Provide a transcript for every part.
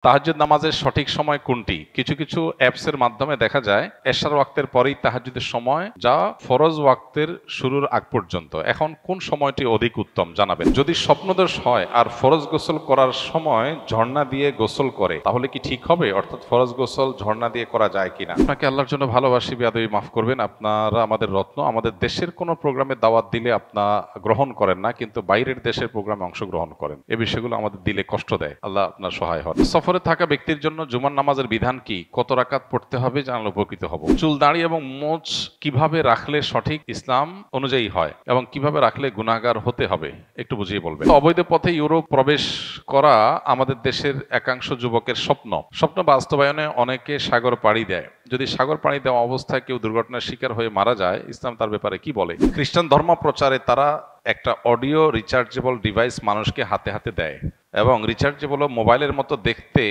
তাহাজ্জুদ নামাজের সঠিক সময় কোনটি? কিছু কিছু অ্যাপসের মাধ্যমে দেখা যায় এশার ওয়াক্তের পরেই তাহাজ্জুদের সময়, যা ফরজ ওয়াক্তের শুরুর আগ পর্যন্ত। এখন কোন সময়টি অধিক উত্তম জানাবেন। যদি স্বপ্নদোষ হয় আর ফরজ গোসল করার সময় ঝর্ণা দিয়ে গোসল করে, তাহলে কি ঠিক হবে? অর্থাৎ ফরজ গোসল ঝর্ণা দিয়ে করা যায় কিনা? আপনাকে আল্লাহর জন্য ভালোবাসি, বেয়াদবি মাফ করবেন। আপনারা আমাদের রত্ন। আমাদের দেশের কোনো প্রোগ্রামে দাওয়াত দিলে আপনারা গ্রহণ করেন না, কিন্তু বাইরের দেশের প্রোগ্রামে অংশগ্রহণ করেন। এই বিষয়গুলো আমাদের দিলে কষ্ট দেয়। আল্লাহ আপনার সহায় হন। সফরে থাকা ব্যক্তির জন্য জুমার নামাজের বিধান কি? কত রাকাত পড়তে হবে জানলে উপকৃত হব। চুল দাড়ি এবং মোচ কিভাবে রাখলে সঠিক ইসলাম অনুযায়ী হয় এবং কিভাবে রাখলে গুনাহগার হতে হবে একটু বুঝিয়ে বলবেন। অবৈধ পথে ইউরোপ প্রবেশ করা আমাদের দেশের একাংশ যুবকের স্বপ্ন বাস্তবায়নে অনেকে সাগর পাড়ি দেয়। যদি সাগর পাড়ি দেওয়া অবস্থায় কেউ দুর্ঘটনার শিকার হয়ে মারা যায়, ইসলাম তার ব্যাপারে কি বলে? খ্রিস্টান ধর্ম প্রচারে তারা একটা অডিও রিচার্জেবল ডিভাইস মানুষকে হাতে হাতে দেয় এবং রিচার্জেবল মোবাইলের মতো দেখতে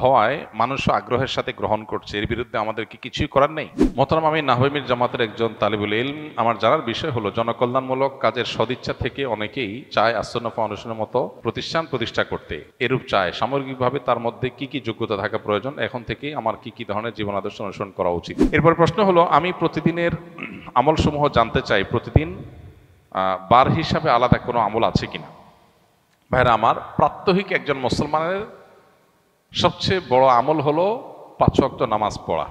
হওয়ায় মানুষও আগ্রহের সাথে গ্রহণ করছে। এর বিরুদ্ধে আমাদের কি কিছুই করার নেই? মোহতারাম, আমি নাহওয়ামীর জামাতের একজন তালিবুল ইলম। আমার জানার বিষয় হলো, জনকল্যাণমূলক কাজের সদিচ্ছা থেকে অনেকেই চায় আসন্না ফাউন্ডেশনের মতো প্রতিষ্ঠান প্রতিষ্ঠা করতে। এরূপ চায়, সামগ্রিকভাবে তার মধ্যে কি কি যোগ্যতা থাকা প্রয়োজন? এখন থেকেই আমার কি কি ধরনের জীবন আদর্শ অনুসরণ করা উচিত? এরপর প্রশ্ন হলো, আমি প্রতিদিনের আমলসমূহ জানতে চাই। প্রতিদিন বার হিসাবে আলাদা কোনো আমল আছে কিনা? ভাইরা আমার, প্রাত্যহিক একজন মুসলমানের সবচেয়ে বড় আমল হলো 5 ওয়াক্ত নামাজ পড়া।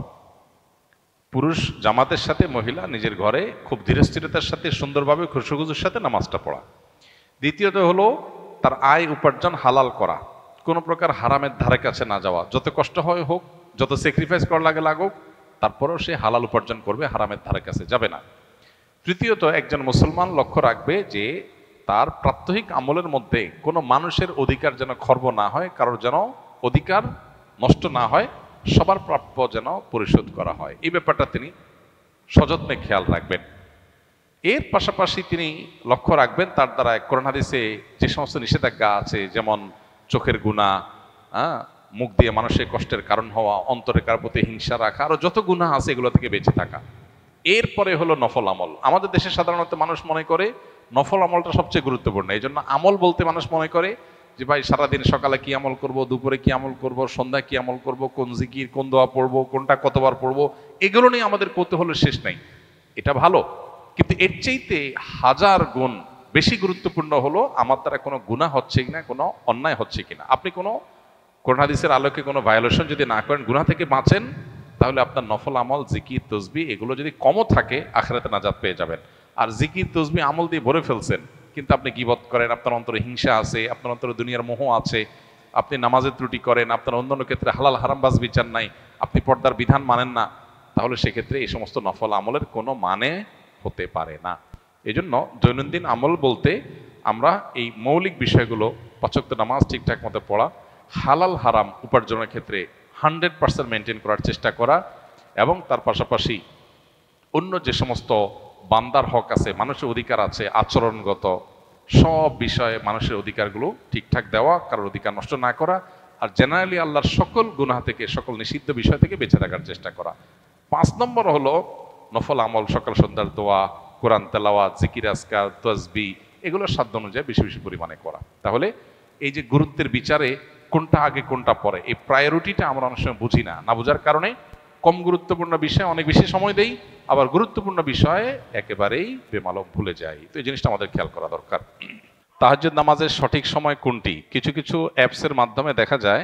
পুরুষ জামাতের সাথে, মহিলা নিজের ঘরে খুব ধীরস্থিরতার সাথে সুন্দরভাবে খুশুখুজুর সাথে নামাজটা পড়া। দ্বিতীয়ত হলো তার আয় উপার্জন হালাল করা, কোনো প্রকার হারামের ধারে কাছে না যাওয়া। যত কষ্ট হয় হোক, যত স্যাক্রিফাইস করা লাগে লাগুক, তারপরেও সে হালাল উপার্জন করবে, হারামের ধারে কাছে যাবে না। তৃতীয়ত, একজন মুসলমান লক্ষ্য রাখবে যে তার প্রাত্যহিক আমলের মধ্যে কোনো মানুষের অধিকার যেন খর্ব না হয়, কারোর যেন অধিকার নষ্ট না হয়, সবার প্রাপ্য যেন পরিশোধ করা হয়। এই ব্যাপারটা তিনি সযত্নে খেয়াল রাখবেন। এর পাশাপাশি তিনি লক্ষ্য রাখবেন তার দ্বারা কোরআন হাদিসে যে সমস্ত নিষেধাজ্ঞা আছে, যেমন চোখের গুনাহ, মুখ দিয়ে মানুষের কষ্টের কারণ হওয়া, অন্তরে কার প্রতি হিংসা রাখা, আরো যত গুনাহ আছে এগুলো থেকে বেঁচে থাকা। এরপরে হলো নফল আমল। আমাদের দেশে সাধারণত মানুষ মনে করে নফল আমলটা সবচেয়ে গুরুত্বপূর্ণ। এই জন্য আমল বলতে মানুষ মনে করে যে ভাই সারাদিন সকালে কি আমল করব, দুপুরে কি আমল করব, সন্ধ্যায় কি আমল করব, কোন জিকির, কোন দোয়া পড়বো, কোনটা কতবার পড়বো, এগুলো নিয়ে আমাদের কৌতূহলের শেষ নেই। এটা ভালো, কিন্তু এর চাইতে হাজার গুণ বেশি গুরুত্বপূর্ণ হলো আমার দ্বারা কোনো গুনাহ হচ্ছে কিনা, কোনো অন্যায় হচ্ছে কিনা। আপনি কোনো কোরআন হাদিসের আলোকে কোনো ভায়োলেশন যদি না করেন, গুনাহ থেকে বাঁচেন, তাহলে আপনার নফল আমল, জিকির, তসবিহ এগুলো যদি কমও থাকে, আখিরাতে নাজাত পেয়ে যাবেন। আর জিকির, তসবিহ আমল দিয়ে ভরে ফেলছেন, কিন্তু আপনি গীবত করেন, আপনার অন্তরে হিংসা আছে, আপনার অন্তরে দুনিয়ার মোহ আছে, আপনি নামাজের ত্রুটি করেন, আপনার অন্যান্য ক্ষেত্রে হালাল হারামবাজ বিচার নাই, আপনি পর্দার বিধান মানেন না, তাহলে সেক্ষেত্রে এই সমস্ত নফল আমলের কোনো মানে হতে পারে না। এই জন্য দৈনন্দিন আমল বলতে আমরা এই মৌলিক বিষয়গুলো, 5 ওয়াক্ত নামাজ ঠিকঠাক মতো পড়া, হালাল হারাম উপার্জনের ক্ষেত্রে 100% মেনটেন করার চেষ্টা করা, এবং তার পাশাপাশি অন্য যে সমস্ত বান্দার হক আছে, মানুষের অধিকার আছে, আচরণগত সব বিষয়ে মানুষের অধিকারগুলো ঠিকঠাক দেওয়া, কারোর অধিকার নষ্ট না করা, আর জেনারেলি আল্লাহর সকল গুনাহ থেকে, সকল নিষিদ্ধ বিষয় থেকে বেঁচে থাকার চেষ্টা করা। 5 নম্বর হলো নফল আমল, সকাল সন্ধ্যার দোয়া, কোরআন তেলাওয়াত, জিকির, আজকার, তাসবিহ এগুলোর সাধ্য অনুযায়ী বেশি বেশি পরিমাণে করা। তাহলে এই যে গুরুত্বের বিচারে কোনটা আগে কোনটা পরে, এই প্রায়োরিটিটা আমরা অনেক সময় বুঝি না। না বোঝার কারণে কম গুরুত্বপূর্ণ বিষয়ে অনেক বেশি সময় দেই, আবার গুরুত্বপূর্ণ বিষয়ে একেবারেই বেমালক ভুলে যাই। তো এই জিনিসটা আমাদের খেয়াল করা দরকার। তাহাজ্জুদ নামাজের সঠিক সময় কোনটি? কিছু কিছু অ্যাপসের মাধ্যমে দেখা যায়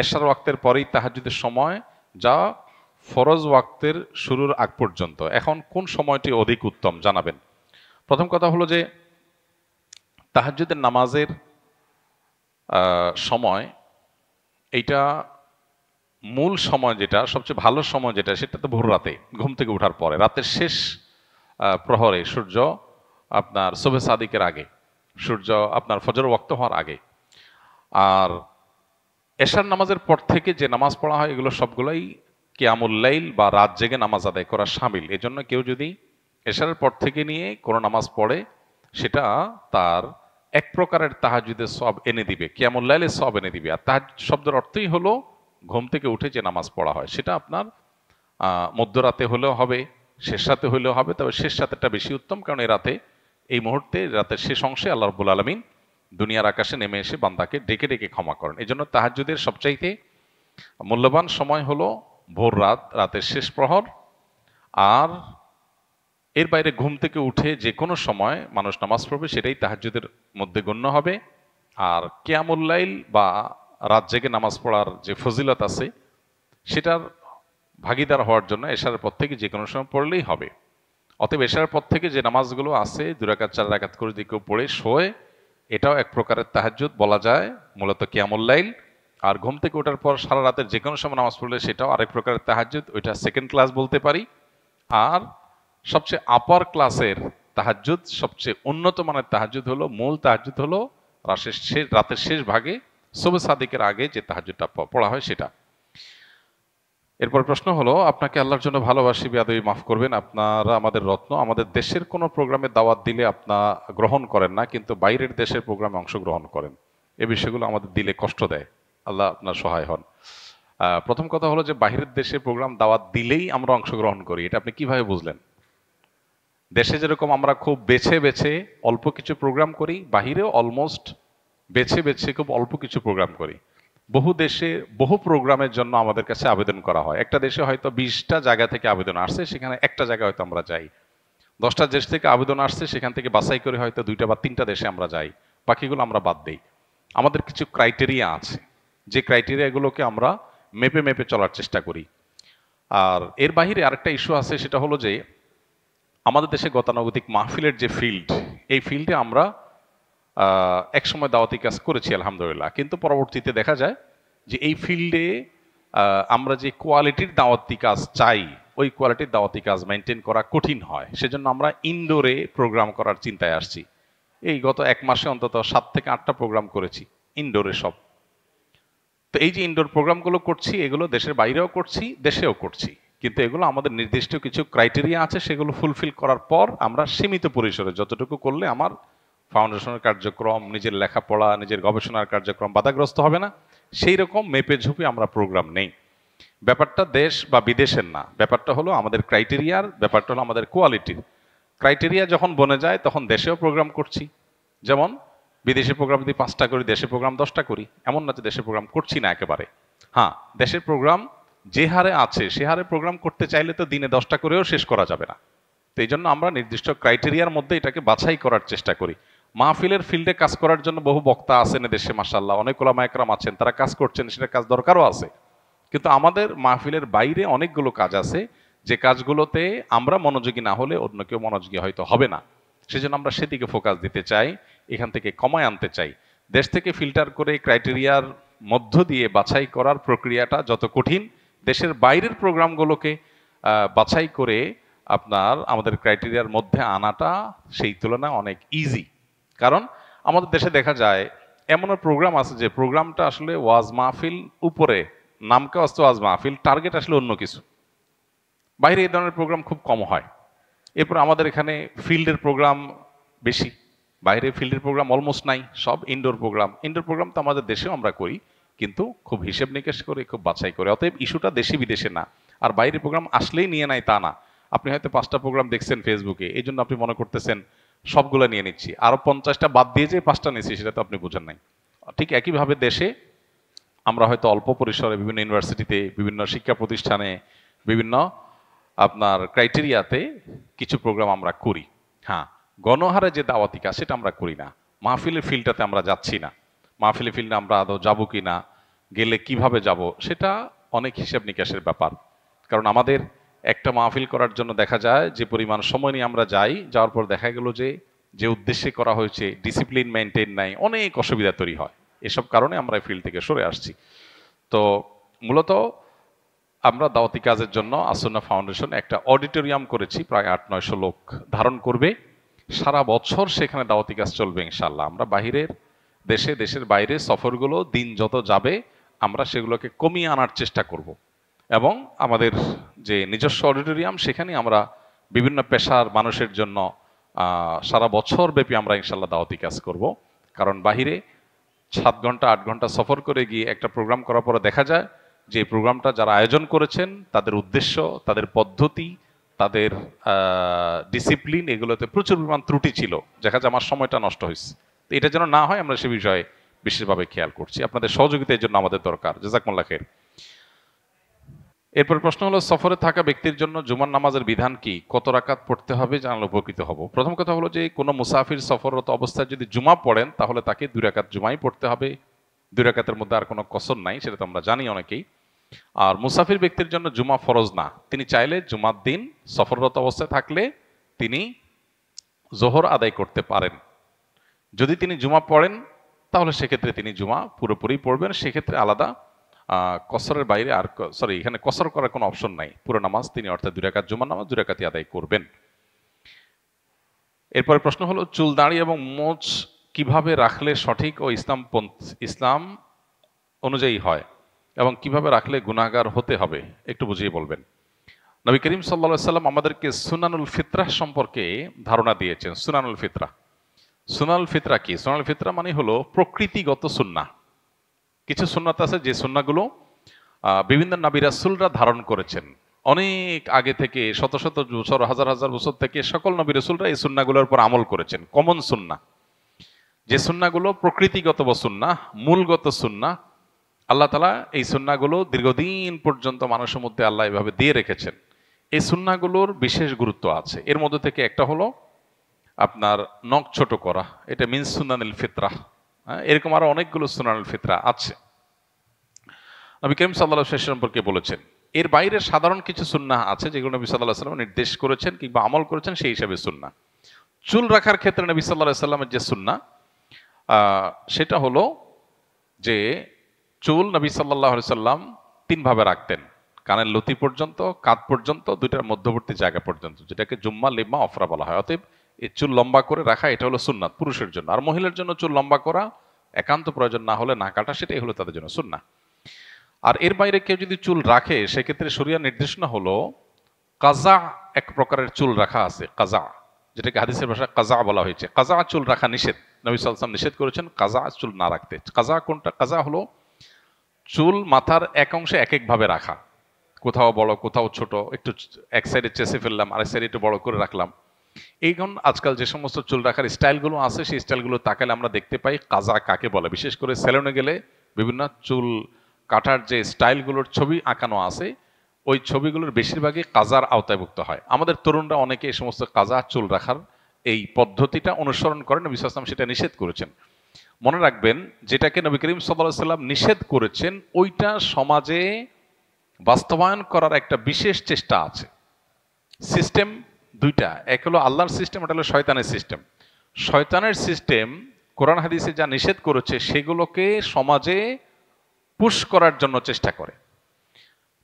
এশার ওয়াক্তের পরেই তাহাজ্জুদের সময়, যা ফরজ ওয়াক্তের শুরুর আগ পর্যন্ত। এখন কোন সময়টি অধিক উত্তম জানাবেন। প্রথম কথা হলো যে তাহাজ্জুদের নামাজের সময়, এইটা মূল সময় যেটা, সবচেয়ে ভালো সময় যেটা, সেটা তো ভোর রাতে, ঘুম থেকে ওঠার পরে, রাতের শেষ প্রহরে, সূর্য আপনার সুবহে সাদিকের আগে, সূর্য আপনার ফজর ওয়াক্ত হওয়ার আগে। আর এশার নামাজের পর থেকে যে নামাজ পড়া হয়, এগুলো সবগুলোই কিয়ামুল লাইল বা রাত জেগে নামাজ আদায় করা শামিল। এজন্য কেউ যদি এশারের পর থেকে নিয়ে কোনো নামাজ পড়ে, সেটা তার এক প্রকারের তাহাজ্জুদের সওয়াব এনে দিবে, কিয়ামুল লাইলের সওয়াব এনে দিবে। আর তাহাজ্জুদ শব্দের অর্থই হলো ঘুম থেকে উঠে যে নামাজ পড়া হয়, সেটা আপনার মধ্যরাতে হলেও হবে, শেষ রাতে হলেও হবে, তবে শেষ রাতেরটা বেশি উত্তম, কারণ এই রাতে, এই মুহূর্তে, রাতের শেষ অংশে আল্লাহ রাব্বুল আলামিন দুনিয়ার আকাশে নেমে এসে বান্দাকে ডেকে ডেকে ক্ষমা করেন। এই জন্য তাহাজ্জুদের সবচাইতে মূল্যবান সময় হলো ভোর রাত, রাতের শেষ প্রহর। আর এর বাইরে ঘুম থেকে উঠে যে কোনো সময় মানুষ নামাজ পড়বে, সেটাই তাহাজ্জুদের মধ্যে গণ্য হবে। আর কিয়ামুল লাইল বা রাত জেগে নামাজ পড়ার যে ফজিলত আছে, সেটার ভাগিদার হওয়ার জন্য এশার পর থেকে যে কোনো সময় পড়লেই হবে। অতএব এশার পর থেকে যে নামাজগুলো আছে 2 রাকাত 4 রাকাত করে যদি কেউ পড়ে শোয়, এটাও এক প্রকারের তাহাজ্জুদ বলা যায়, মূলত কিয়ামুল লাইল। আর ঘুম থেকে ওঠার পর সারা রাতের যে কোনো সময় নামাজ পড়লে সেটাও আরেক প্রকারের তাহাজ্জুদ, ওইটা সেকেন্ড ক্লাস বলতে পারি। আর সবচেয়ে আপার ক্লাসের তাহাজ্জুদ, সবচেয়ে উন্নত মানের তাহাজ্জুদ হলো, মূল তাহাজ্জুদ হলো রাতের শেষ ভাগে সুবহ সাদিকের আগে যে তাহাজ্জুদটা পড়া হয় সেটা। এরপর প্রশ্ন হলো, আপনাকে আল্লাহর জন্য ভালোবাসি, বেয়াদবি মাফ করবেন, আপনারা আমাদের রত্ন, আমাদের দেশের কোনো প্রোগ্রামে দাওয়াত দিলে আপনারা গ্রহণ করেন না, কিন্তু বাইরের দেশের প্রোগ্রামে অংশগ্রহণ করেন। এই বিষয়গুলো আমাদের দিলে কষ্ট দেয়, আল্লাহ আপনার সহায় হন। প্রথম কথা হলো যে বাইরের দেশে প্রোগ্রাম দাওয়াত দিলেই আমরা অংশগ্রহণ করি, এটা আপনি কিভাবে বুঝলেন? দেশে যেরকম আমরা খুব বেছে বেছে অল্প কিছু প্রোগ্রাম করি, বাহিরেও অলমোস্ট বেছে বেছে খুব অল্প কিছু প্রোগ্রাম করি। বহু দেশে বহু প্রোগ্রামের জন্য আমাদের কাছে আবেদন করা হয়। একটা দেশে হয়তো 20টা জায়গা থেকে আবেদন আসছে, সেখানে একটা জায়গায় হয়তো আমরা যাই। 10টা দেশ থেকে আবেদন আসছে, সেখান থেকে বাছাই করে হয়তো 2টা বা 3টা দেশে আমরা যাই, বাকিগুলো আমরা বাদ দেই। আমাদের কিছু ক্রাইটেরিয়া আছে, যে ক্রাইটেরিয়াগুলোকে আমরা মেপে মেপে চলার চেষ্টা করি। আর এর বাহিরে আরেকটা ইস্যু আছে, সেটা হলো যে আমাদের দেশে গতানুগতিক মাহফিলের যে ফিল্ড, এই ফিল্ডে আমরা একসময় দাওয়াতি কাজ করেছি আলহামদুলিল্লাহ, কিন্তু পরবর্তীতে দেখা যায় যে এই ফিল্ডে আমরা যে কোয়ালিটির দাওয়াতি কাজ চাই, ওই কোয়ালিটির দাওয়াতি কাজ মেনটেন করা কঠিন হয়। সেজন্য আমরা ইনডোরে প্রোগ্রাম করার চিন্তায় আসছি। এই গত 1 মাসে অন্তত 7 থেকে 8টা প্রোগ্রাম করেছি ইনডোরে সব। তো এই যে ইনডোর প্রোগ্রামগুলো করছি, এগুলো দেশের বাইরেও করছি, দেশেও করছি, কিন্তু এগুলো আমাদের নির্দিষ্ট কিছু ক্রাইটেরিয়া আছে, সেগুলো ফুলফিল করার পর আমরা সীমিত পরিসরে যতটুকু করলে আমার ফাউন্ডেশনের কার্যক্রম, নিজের লেখাপড়া, নিজের গবেষণার কার্যক্রম বাধাগ্রস্ত হবে না, সেই রকম মেপে ঝুপে আমরা প্রোগ্রাম নেই। ব্যাপারটা দেশ বা বিদেশের না, ব্যাপারটা হলো আমাদের ক্রাইটেরিয়ার, ব্যাপারটা হলো আমাদের কোয়ালিটির। ক্রাইটেরিয়া যখন বনে যায় তখন দেশেও প্রোগ্রাম করছি। যেমন বিদেশি প্রোগ্রাম যদি 5টা করি, দেশের প্রোগ্রাম 10টা করি, এমন না যে দেশের প্রোগ্রাম করছি না একেবারে। হ্যাঁ, দেশের প্রোগ্রাম যে হারে আছে সে হারে প্রোগ্রাম করতে চাইলে তো দিনে 10টা করেও শেষ করা যাবে না। তো এই জন্য আমরা নির্দিষ্ট ক্রাইটেরিয়ার মধ্যে এটাকে বাছাই করার চেষ্টা করি। মাহফিলের ফিল্ডে কাজ করার জন্য বহু বক্তা আছেন দেশে, মাশাআল্লাহ, অনেক ওলামা একরাম আছেন, তারা কাজ করছেন, সেটা কাজ দরকারও আছে। কিন্তু আমাদের মাহফিলের বাইরে অনেকগুলো কাজ আছে, যে কাজগুলোতে আমরা মনোযোগী না হলে অন্য কেউ মনোযোগী হয়তো হবে না। সেজন্য আমরা সেদিকে ফোকাস দিতে চাই, এখান থেকে কমায় আনতে চাই। দেশ থেকে ফিল্টার করে ক্রাইটেরিয়ার মধ্য দিয়ে বাছাই করার প্রক্রিয়াটা যত কঠিন, দেশের বাইরের প্রোগ্রামগুলোকে বাছাই করে আপনার আমাদের ক্রাইটেরিয়ার মধ্যে আনাটা সেই তুলনায় অনেক ইজি। কারণ আমাদের দেশে দেখা যায় এমন প্রোগ্রাম আছে যে প্রোগ্রামটা আসলে ওয়াজ মাহফিল উপরে, নামকে আসতে ওয়াজ মাহফিল, টার্গেট আসলে অন্য কিছু। বাইরে এই ধরনের প্রোগ্রাম খুব কম হয়। এরপর আমাদের এখানে ফিল্ডের প্রোগ্রাম বেশি, বাইরে ফিল্ডের প্রোগ্রাম অলমোস্ট নাই, সব ইনডোর প্রোগ্রাম। ইনডোর প্রোগ্রাম তো আমাদের দেশেও আমরা করি, কিন্তু খুব হিসেব নিকেশ করে, খুব বাছাই করে। অতএব ইস্যুটা দেশি বিদেশে না। আর বাইরের প্রোগ্রাম আসলেই নিয়ে নাই তা না। আপনি হয়তো 5টা প্রোগ্রাম দেখছেন ফেসবুকে, এই জন্য আপনি মনে করতেছেন সবগুলো নিয়ে নিচ্ছি, আরো 50টা বাদ দিয়ে যে 5টা নিচ্ছি, সেটা তো আপনি বুঝেন নাই। ঠিক একইভাবে দেশে আমরা হয়তো অল্প পরিসরে বিভিন্ন ইউনিভার্সিটিতে, বিভিন্ন শিক্ষা প্রতিষ্ঠানে, বিভিন্ন আপনার ক্রাইটেরিয়াতে কিছু প্রোগ্রাম আমরা করি। হ্যাঁ, গণহারে যে দাওয়াতি কাজ সেটা আমরা করি না। মাহফিলের ফিল্ডটাতে আমরা যাচ্ছি না। মাহফিলের ফিল্ডে আমরা আদৌ যাবো কি না, গেলে কিভাবে যাব, সেটা অনেক হিসাব নিকাশের ব্যাপার। কারণ আমাদের একটা মাহফিল করার জন্য দেখা যায় যে পরিমাণ সময় নিয়ে আমরা যাই, যাওয়ার পর দেখা গেল যে যে উদ্দেশ্যে করা হয়েছে ডিসিপ্লিন মেনটেন নাই, অনেক অসুবিধা তৈরি হয়। এসব কারণে আমরা এই ফিল্ড থেকে সরে আসছি। তো মূলত আমরা দাওয়াতি কাজের জন্য আসুন্নাহ ফাউন্ডেশন একটা অডিটোরিয়াম করেছি, প্রায় 800-900 লোক ধারণ করবে। সারা বছর সেখানে দাওয়াতি কাজ চলবে ইনশাআল্লাহ। আমরা বাহিরের দেশে, দেশের বাইরে সফরগুলো দিন যত যাবে আমরা সেগুলোকে কমিয়ে আনার চেষ্টা করব। এবং আমাদের যে নিজস্ব অডিটোরিয়াম, সেখানে আমরা বিভিন্ন পেশার মানুষের জন্য সারা বছর ব্যাপী আমরা ইনশাআল্লাহ দাওয়াতি কাজ করব। কারণ বাহিরে 7 ঘন্টা 8 ঘন্টা সফর করে গিয়ে একটা প্রোগ্রাম করার পরে দেখা যায় যে প্রোগ্রামটা যারা আয়োজন করেছেন তাদের উদ্দেশ্য, তাদের পদ্ধতি, তাদের ডিসিপ্লিন, এগুলোতে প্রচুর পরিমাণ ত্রুটি ছিল। দেখা যায় আমার সময়টা নষ্ট হয়েছে। তো এটা যেন না হয় আমরা সে বিষয়ে বিশেষভাবে খেয়াল করছি। আপনাদের সহযোগিতার জন্য আমাদের দরকার। জাযাকুমুল্লাহ খাইর। এরপর প্রশ্ন হলো, সফরে থাকা ব্যক্তির জন্য জুমার নামাজের বিধান কি, কত রাকাত পড়তে হবে, জানালে উপকৃত হব। প্রথম কথা হলো যে কোনো মুসাফির সফররত অবস্থায় যদি জুমা পড়েন তাহলে তাকে 2 রাকাত জুমাই পড়তে হবে। 2 রাকাতের মধ্যে আর কোনো কসর নাই, সেটা তো আমরা জানি অনেকেই। আর মুসাফির ব্যক্তির জন্য জুমা ফরজ না, তিনি চাইলে জুমার দিন সফররত অবস্থায় থাকলে তিনি জোহর আদায় করতে পারেন। যদি তিনি জুমা পড়েন তাহলে সেক্ষেত্রে তিনি জুমা পুরোপুরি পড়বেন, সেক্ষেত্রে আলাদা কসরের বাইরে আর এখানে কসর করার কোনো অপশন নাই। পুরো নামাজ তিনি অর্থাৎ 2 রাকাত জুমার নামাজ 2 রাকাতই আদায় করবেন। এরপরে প্রশ্ন হলো, চুল দাড়ি এবং মোচ কিভাবে রাখলে সঠিক ও ইসলাম অনুযায়ী হয় এবং কিভাবে রাখলে গুনাহগার হতে হবে, একটু বুঝিয়ে বলবেন। নবী করিম সাল্লাল্লাহু আলাইহি সাল্লাম আমাদেরকে সুনানুল ফিতরাহ সম্পর্কে ধারণা দিয়েছেন। সুনানুল ফিতরাহ, সুনানুল ফিতরা কি? সুনানুল ফিতরা মানে হলো প্রকৃতিগত সুন্নাহ। কিছু সুন্নাত আছে যে সুন্নাহগুলো বিভিন্ন নবী রাসূলরা ধারণ করেছেন অনেক আগে থেকে, শত শত বছর, হাজার হাজার বছর থেকে সকল নবী রাসূলরা এই সুন্নাহগুলোর উপর আমল করেছেন। কমন সুন্নাহ, যে সুন্নাহগুলো প্রকৃতিগত সুন্নাহ, মূলগত সুন্নাহ, আল্লাহ তাআলা এই সুন্নাহগুলো দীর্ঘদিন পর্যন্ত মানুষের মধ্যে আল্লাহ এভাবে দিয়ে রেখেছেন। এই সুন্নাহগুলোর বিশেষ গুরুত্ব আছে। এর মধ্যে থেকে একটা হলো আপনার নখ ছোট করা, এটা মিন সুনানুল ফিতরাহ। এরকম আরো অনেকগুলো সুনানুল ফিতরা আছে নবী করিম সাল্লাল্লাহু আলাইহি ওয়াসাল্লাম সম্পর্কে বলেছেন। এর বাইরে সাধারণ কিছু সুন্নাহ আছে যেগুলো নবী সাল্লাল্লাহু আলাইহি ওয়াসাল্লাম নির্দেশ করেছেন কিংবা আমল করেছেন, সেই হিসাবে সুন্নাহ। চুল রাখার ক্ষেত্রে নবী সাল্লাল্লাহু আলাইহি ওয়াসাল্লামের যে সুন্নাহ সেটা হলো যে চুল নবী সাল্লাল্লাহু আলাইহি ওয়াসাল্লাম 3 ভাবে রাখতেন, কানের লতি পর্যন্ত, কাঁধ পর্যন্ত, দুইটার মধ্যবর্তী জায়গা পর্যন্ত, যেটাকে জুম্মা, লিম্মা, অফরা বলা হয়। অতএব এই চুল লম্বা করে রাখা এটা হলো সুন্নাত পুরুষের জন্য। আর মহিলার জন্য চুল লম্বা করা একান্ত প্রয়োজন না হলে না কাটা, সেটাই হলো তাদের জন্য সুন্নাহ। আর এর বাইরে কেউ যদি চুল রাখে সেক্ষেত্রে শরিয়ার নির্দেশনা হলো কাজা, এক প্রকারের চুল রাখা আছে কাজা, যেটাকে হাদিসের ভাষায় কাজা বলা হয়েছে। কাজা চুল রাখা নিষেধ, নবী সাল্লাল্লাহু আলাইহি ওয়াসাল্লাম নিষেধ করেছেন কাজা চুল না রাখতে। কাজা কোনটা? কাজা হলো চুল মাথার এক অংশে এক এক ভাবে রাখা, কোথাও বড় কোথাও ছোট, একটু এক সাইডে চেষে ফেললাম, আরেক সাইডে একটু বড় করে রাখলাম। এইখন আজকাল যে সমস্ত চুল রাখার স্টাইলগুলো আছে সেই স্টাইলগুলো তাকালে আমরা দেখতে পাই কাজা কাকে বলে। বিশেষ করে সেলুনে গেলে বিভিন্ন চুল কাটার যে স্টাইলগুলোর ছবি আঁকানো আছে, ওই ছবিগুলোর বেশিরভাগই কাজার আওতায়ভুক্ত হয়। আমাদের তরুণরা অনেকে এই সমস্ত কাজা চুল রাখার এই পদ্ধতিটা অনুসরণ করেন, নবী সাল্লাল্লাহু আলাইহি ওয়াসাল্লাম সেটা নিষেধ করেছেন। মনে রাখবেন, যেটাকে নবী করিম সাল্লাল্লাহু আলাইহি ওয়াসাল্লাম নিষেধ করেছেন ওইটা সমাজে বাস্তবায়ন করার একটা বিশেষ চেষ্টা আছে। সিস্টেম দুইটা, এক হলো আল্লাহর সিস্টেম, এটা হলো শয়তানের সিস্টেম। শয়তানের সিস্টেম কোরআন হাদিসে যা নিষেধ করেছে সেগুলোকে সমাজে পুশ করার জন্য চেষ্টা করে।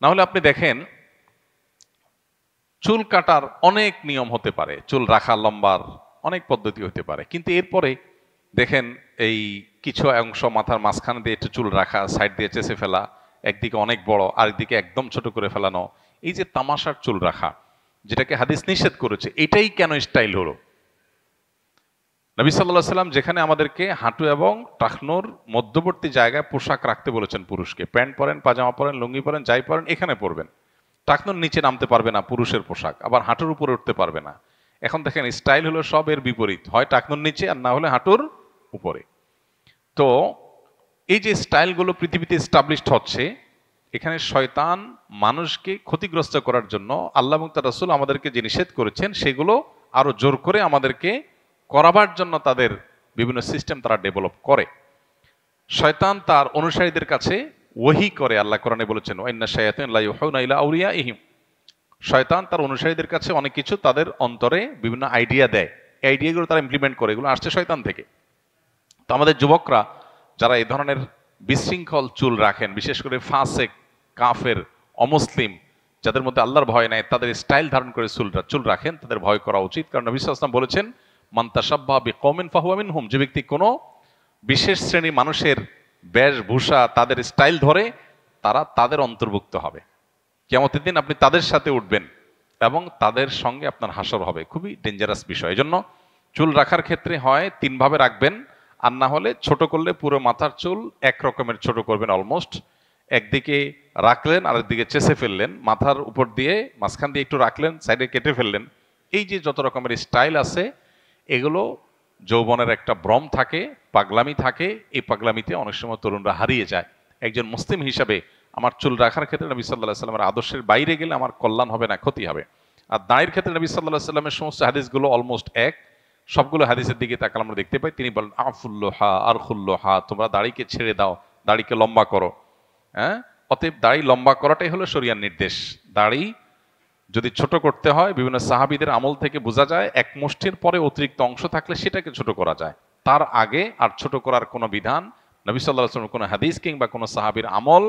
না হলে আপনি দেখেন চুল কাটার অনেক নিয়ম হতে পারে, চুল রাখা লম্বার অনেক পদ্ধতি হতে পারে, কিন্তু এরপরে দেখেন এই কিছু অংশ মাথার মাঝখানে দিয়ে একটু চুল রাখা, সাইড দিয়ে চেঁচে ফেলা, একদিকে অনেক বড় আরেকদিকে একদম ছোট করে ফেলানো, এই যে তামাশার চুল রাখা যেটাকে হাদিস নিষেধ করেছে, এটাই কেন স্টাইল হলো? নবী সাল্লাল্লাহু আলাইহি ওয়াসাল্লাম যেখানে আমাদেরকে হাঁটু এবং টাকনুর মধ্যবর্তী জায়গায় পোশাক রাখতে বলেছেন, পুরুষকে প্যান্ট পরেন, পাজামা পরেন, লুঙ্গি পরেন, যাই পরেন এখানে পরবেন, টাকনুর নিচে নামতে পারবে না পুরুষের পোশাক, আবার হাঁটুর উপরে উঠতে পারবে না। এখন দেখেন স্টাইল হলো সব এর বিপরীত, হয় টাকনুর নিচে আর না হলে হাঁটুর উপরে। তো এই যে স্টাইলগুলো পৃথিবীতে এস্টাবলিশড হচ্ছে, এখানে শয়তান মানুষকে ক্ষতিগ্রস্ত করার জন্য আল্লাহ এবং তার রাসূল আমাদেরকে যে নিষেধ করেছেন সেগুলো আরো জোর করে আমাদেরকে করাবার জন্য তাদের বিভিন্ন সিস্টেম তারা ডেভেলপ করে। শয়তান তার অনুসারীদের কাছে ওহী করে, আল্লাহ কোরআনে বলেছেন ওয়াইন্না শায়াতিন লা ইউহুনা ইলা আউলিয়াইহিম। শয়তান তার অনুসারীদের কাছে অনেক কিছু তাদের অন্তরে বিভিন্ন আইডিয়া দেয়, এই আইডিয়াগুলো তারা ইমপ্লিমেন্ট করে, এগুলো আসছে শয়তান থেকে। তো আমাদের যুবকরা যারা এই ধরনের বিশৃঙ্খল চুল রাখেন, বিশেষ করে ফাসেক, কাফের, অমুসলিম, যাদের মধ্যে আল্লাহর ভয় নাই, তাদের স্টাইল ধারণ করে চুল রাখেন, তাদের ভয় করা উচিত। কারণ নবী সাল্লাল্লাহু আলাইহি ওয়াসাল্লাম বলেছেন মান তাশাব্বাহা বিকওমিন ফাহুয়া মিনহুম, যে ব্যক্তি কোনো বিশেষ শ্রেণী মানুষের বেশভূষা, তাদের স্টাইল ধরে, তারা তাদের অন্তর্ভুক্ত হবে। কিয়ামতের দিন আপনি তাদের সাথে উঠবেন এবং তাদের সঙ্গে আপনার হাসর হবে। খুবই ডেঞ্জারাস বিষয়। এই জন্য চুল রাখার ক্ষেত্রে হয় 3 ভাবে রাখবেন, আর না হলে ছোট করলে পুরো মাথার চুল এক রকমের ছোট করবেন, অলমোস্ট একদিকে রাখলেন আর একদিকে চেঁচে ফেললেন, মাথার উপর দিয়ে মাঝখান দিয়ে একটু রাখলেন, সাইডে কেটে ফেললেন। এই যে যত রকমের স্টাইল আছে এগুলো যৌবনের একটা ভ্রম থাকে, পাগলামি থাকে, এই পাগলামিতে অনেক সময় তরুণরা হারিয়ে যায়। একজন মুসলিম হিসাবে আমার চুল রাখার ক্ষেত্রে নবী সাল্লাল্লাহু আলাইহি সাল্লামের আদর্শের বাইরে গেলে আমার কল্যাণ হবে না, ক্ষতি হবে। আর দায়ের ক্ষেত্রে নবী সাল্লাল্লাহু আলাইহি সাল্লামের সমস্ত হাদিসগুলো অলমোস্ট এক, সবগুলো হাদিসের দিকে তাকালে আমরা দেখতে পাই তিনি বলেন আফুল্লোহা আর খুল্লোহা, তোমরা দাড়িকে ছেড়ে দাও, দাড়িকে লম্বা করো। হ্যাঁ, অতএব দাড়ি লম্বা করাটাই হলো শরিয়ার নির্দেশ। দাড়ি যদি ছোট করতে হয়, বিভিন্ন সাহাবীদের আমল থেকে বোঝা যায় এক মুষ্টির পরে অতিরিক্ত অংশ থাকলে সেটাকে ছোট করা যায়, তার আগে আর ছোট করার কোনো বিধান নবী সাল্লাল্লাহু আলাইহি ওয়াসাল্লামের কোনো হাদিস কিংবা কোনো সাহাবীর আমল,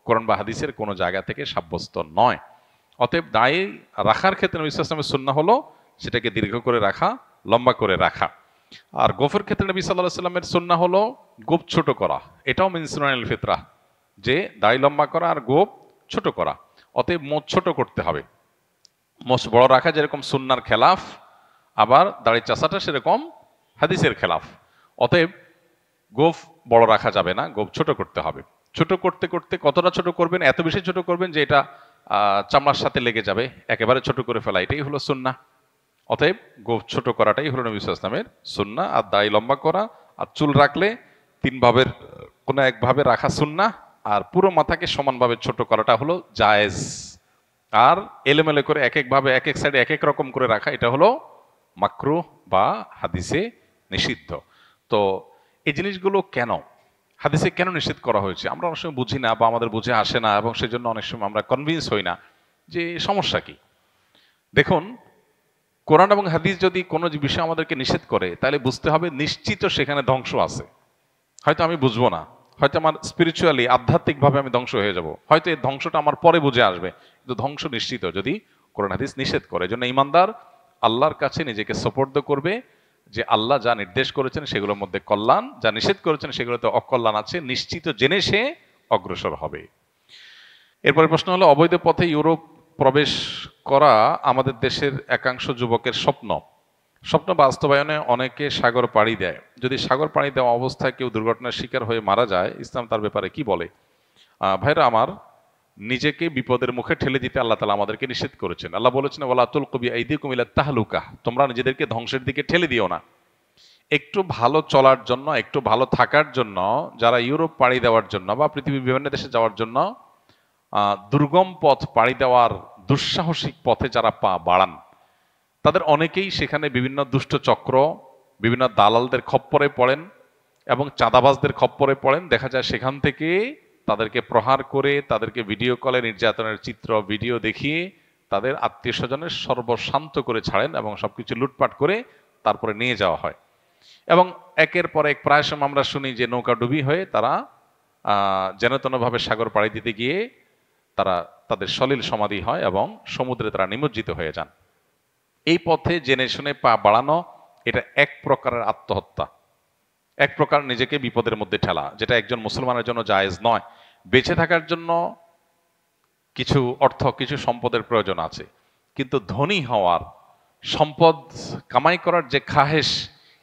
কোরআন বা হাদিসের কোনো জায়গা থেকে সাব্যস্ত নয়। অতএব দাড়ি রাখার ক্ষেত্রে নবী সাল্লাল্লাহু আলাইহি ওয়াসাল্লামের সুন্নাহ হলো সেটাকে দীর্ঘ করে রাখা, লম্বা করে রাখা। আর গোফের ক্ষেত্রে নবী সাল্লাল্লাহু আলাইহি ওয়াসাল্লামের সুন্নাহ হলো গোফ ছোট করা, এটাও মিন সুনানিল ফিতরাহ, যে দাড়ি লম্বা করা আর গোফ ছোট করা। অতএব মোচ ছোট করতে হবে। মোচ বড় রাখা যেরকম সুন্নার খেলাফ, আবার দাড়ি চাষাটা সেরকম হাদিসের খেলাফ। অতএব গোফ বড় রাখা যাবে না, গোফ ছোট করতে হবে। ছোট করতে করতে কতটা ছোট করবেন? এত বেশি ছোট করবেন যে এটা চামড়ার সাথে লেগে যাবে, একেবারে ছোট করে ফেলা, এটাই হলো সুন্নাহ। অতএব গোফ ছোট করাটাই হলো নবী সাল্লাল্লাহু আলাইহি ওয়াসাল্লামের সুন্নাহ। আর দাড়ি লম্বা করা আর চুল রাখলে তিন ভাবের কোনো এক ভাবে রাখা সুন্নাহ, আর পুরো মাথাকে সমানভাবে ছোট করাটা হলো জায়েজ। আর এলোমেলো করে এক এক ভাবে এক এক সাইডে এক এক রকম করে রাখা, এটা হলো মাকরুহ বা হাদিসে নিষিদ্ধ। তো এই জিনিসগুলো কেন হাদিসে কেন নিষেধ করা হয়েছে আমরা অনেক সময় বুঝি না, বা আমাদের বুঝে আসে না, এবং সেজন্য অনেক সময় আমরা কনভিন্স হই না যে সমস্যা কি। দেখুন, কোরআন এবং হাদিস যদি কোনো বিষয় আমাদেরকে নিষেধ করে, তাহলে বুঝতে হবে নিশ্চিত সেখানে ধ্বংস আছে। হয়তো আমি বুঝবো না, হয়তো আমার স্পিরিচুয়ালি আধ্যাত্মিকভাবে আমি ধ্বংস হয়ে যাব, হয়তো এই ধ্বংসটা আমার পরে বুঝে আসবে, কিন্তু ধ্বংস নিশ্চিত যদি কোরআন হাদিস নিষেধ করে। এজন্য ইমানদার আল্লাহর কাছে নিজেকে সোপর্দ করবে যে আল্লাহ যা নির্দেশ করেছেন সেগুলোর মধ্যে কল্যাণ, যা নিষেধ করেছেন সেগুলোতে অকল্যাণ আছে, নিশ্চিত জেনে সে অগ্রসর হবে। এরপরে প্রশ্ন হলো, অবৈধ পথে ইউরোপ প্রবেশ করা আমাদের দেশের একাংশ যুবকের স্বপ্ন। স্বপ্ন বাস্তবায়নে অনেকে সাগর পাড়ি দেয়। যদি সাগর পাড়ি দেওয়া অবস্থায় কেউ দুর্ঘটনার শিকার হয়ে মারা যায়, ইসলাম তার ব্যাপারে কি বলে? ভাইরা আমার, নিজেকে বিপদের মুখে ঠেলে দিতে আল্লাহ তাআলা আমাদেরকে নিষেধ করেছেন। আল্লাহ বলেছেন ওয়ালা তুলকু বিআইদিকুম ইলা তাহলুকা, তোমরা নিজেদেরকে ধ্বংসের দিকে ঠেলে দিও না। একটু ভালো চলার জন্য, একটু ভালো থাকার জন্য যারা ইউরোপ পাড়ি দেওয়ার জন্য বা পৃথিবীর বিভিন্ন দেশে যাওয়ার জন্য দুর্গম পথ পাড়ি দেওয়ার দুঃসাহসিক পথে যারা পা বাড়ান, তাদের অনেকেই সেখানে বিভিন্ন দুষ্ট চক্র, বিভিন্ন দালালদের খপ্পরে পড়েন এবং চাঁদাবাজদের খপ্পরে পড়েন। দেখা যায় সেখান থেকে তাদেরকে প্রহার করে, তাদেরকে ভিডিও কলে নির্যাতনের চিত্র ভিডিও দেখিয়ে তাদের আত্মীয় স্বজনের সর্বশান্ত করে ছাড়েন এবং সবকিছু লুটপাট করে তারপরে নিয়ে যাওয়া হয়। এবং একের পর এক প্রায় সময় আমরা শুনি যে নৌকা ডুবি হয়ে তারা যেন তেনভাবে সাগর পাড়ি দিতে গিয়ে তারা তাদের সলিল সমাধি হয় এবং সমুদ্রে তারা নিমজ্জিত হয়ে যান। এই পথে জেনে শুনে পা বাড়ানো, এটা এক প্রকারের আত্মহত্যা, এক প্রকার নিজেকে বিপদের মধ্যে ঠেলা, যেটা একজন মুসলমানের জন্য জায়েজ নয়। বেঁচে থাকার জন্য কিছু অর্থ, কিছু সম্পদের প্রয়োজন আছে, কিন্তু ধনী হওয়ার, সম্পদ কামাই করার যে খাহেশ,